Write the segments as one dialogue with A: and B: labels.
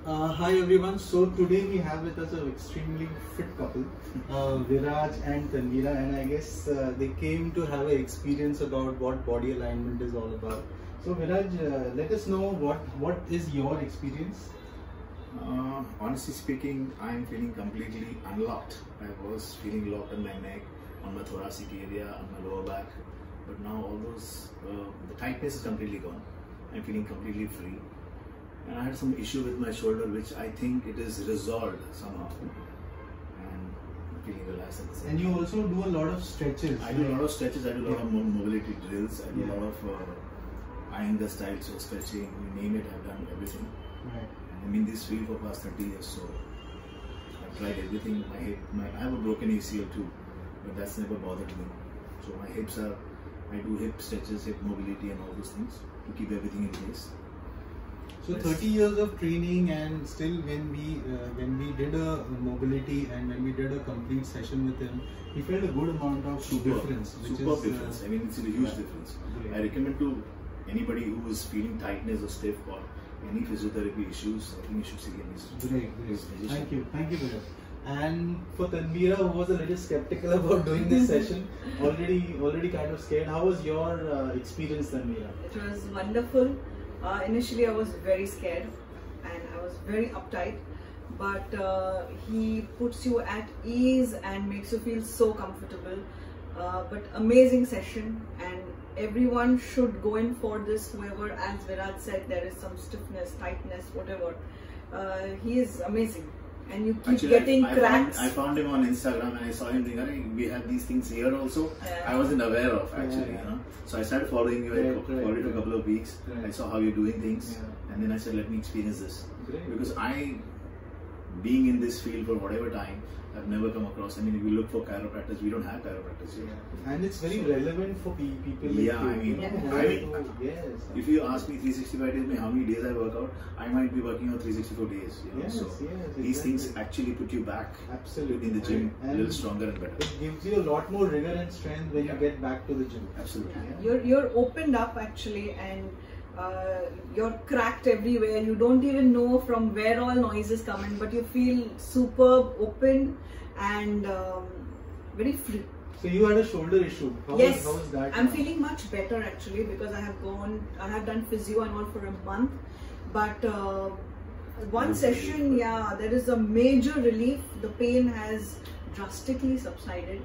A: Hi everyone. So today we have with us an extremely fit couple, Viraj and Tanveera, and I guess they came to have an experience about what body alignment is all about. So Viraj, let us know what is your experience.
B: Honestly speaking, I am feeling completely unlocked. I was feeling locked on my neck, on my thoracic area, on my lower back, but now all those the tightness is completely gone. I'm feeling completely free. And I had some issue with my shoulder, which I think it is resolved somehow. And I'm feeling relaxed at the same
A: And
B: time.
A: you also do a lot of stretches.
B: I do a lot of stretches, I do a lot of mobility drills, I do a lot of Iyengar style, so stretching, you name it, I've done everything.
A: Right.
B: And I'm in this field for past 30 years, so I've tried everything. My hip, I have a broken ACL too, but that's never bothered me. So my hips are, I do hip stretches, hip mobility and all those things to keep everything in place.
A: So 30 years of training, and still when we did a mobility and when we did a complete session with him, he felt a good amount of difference.
B: Superb difference. I mean, it's a huge difference. Great. I recommend to anybody who is feeling tightness or stiff or any physiotherapy issues, I think you should see him.
A: Great. Thank you, Viraj. And for Tanveera, who was a little skeptical about doing this session, already kind of scared. How was your experience, Tanveera?
C: It was wonderful. Initially I was very scared and I was very uptight, but he puts you at ease and makes you feel so comfortable. But amazing session, and everyone should go in for this. Whoever, as Viraj said, there is some stiffness, tightness, whatever. He is amazing. And you keep getting cracks.
B: I found him on Instagram and I saw him thinking, we have these things here also. I wasn't aware of actually, you know. So I started following you. I followed you for a couple of weeks. I saw how you're doing things, and then I said, let me experience this. Because being in this field for whatever time, I've never come across. I mean, if you look for chiropractors, we don't have chiropractors here.
A: And it's very relevant for people.
B: Yeah, I mean, if you ask me 365 days, how many days I work out, I might be working out 364 days. You know? So these things actually put you back in the gym a little stronger and better.
A: It gives you a lot more rigor and strength when you get back to the gym.
B: Absolutely.
C: You're opened up actually, and you're cracked everywhere. You don't even know from where all noise is coming, but you feel superb, open, and very free.
A: So you had a shoulder issue. How is that?
C: I'm feeling much better actually, because I have done physio and all for a month, but one session, there is a major relief. The pain has drastically subsided,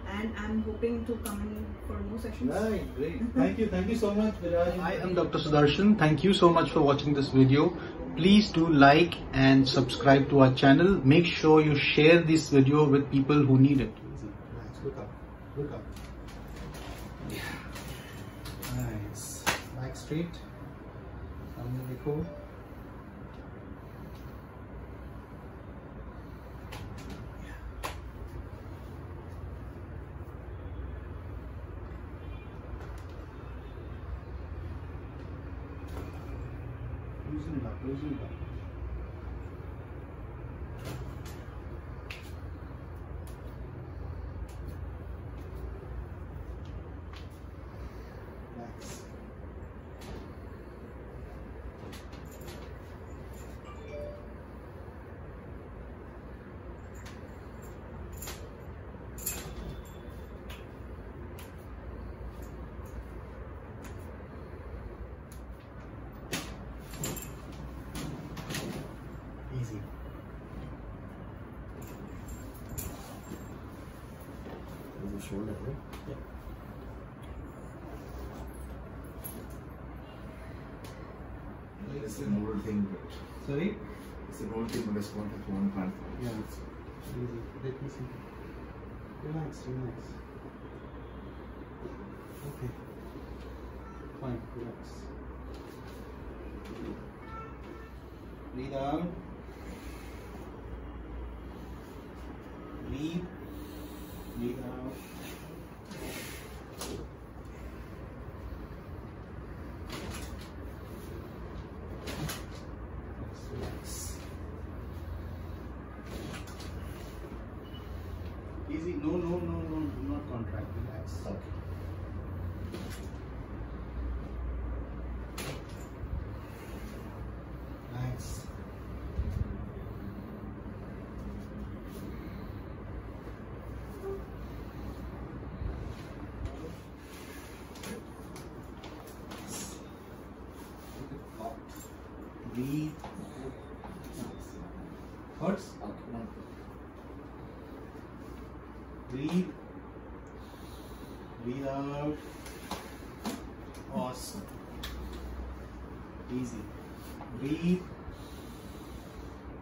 C: and I'm hoping to come in for more sessions.
A: Right, great. Thank you so much, Viraj.
D: I am Dr. Sudarshan. Thank you so much for watching this video. Please do like and subscribe to our channel. Make sure you share this video with people who need it.
A: Look up. Yeah. Nice. Back straight. Cool. Loosen it up. Relax. Easy.
B: There's a shoulder, right?
A: Yeah.
B: It's an old thing, but
A: Sorry?
B: it's an old thing, but it's one to one plant.
A: Yeah. Easy. Let me see. Relax. Okay. Fine. Relax. Breathe out. Breathe out. Relax. Easy. No. Do not contract. Relax.
B: Okay.
A: Nice. Breathe. Hurts? Breathe. Breathe out. Awesome. Easy. Breathe.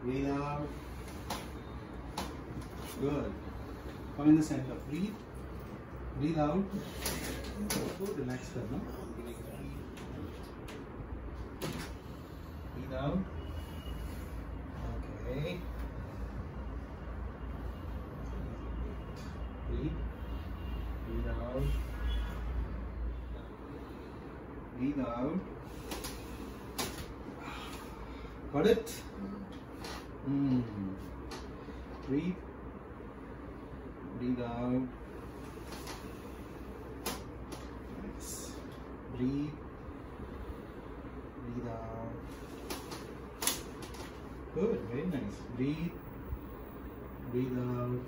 A: Breathe out. Good. Come in the center. Breathe. Breathe out. Go relax करना. Breathe out. Okay. Breathe. Breathe out. Breathe out. Got it? Breathe. Breathe out. Nice. Breathe. Breathe out. Good, very nice. Breathe. Breathe out.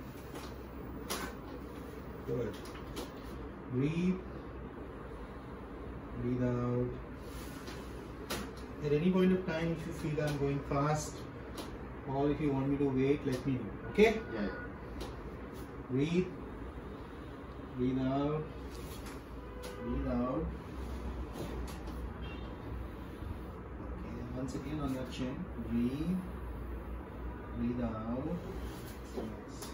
A: Good. Breathe. Breathe out. At any point of time, if you feel I'm going fast, or if you want me to wait, let me know. Okay?
B: Yeah.
A: Breathe. Breathe out. Breathe out. Okay, once again on your chin. Breathe. Breathe out. Nice.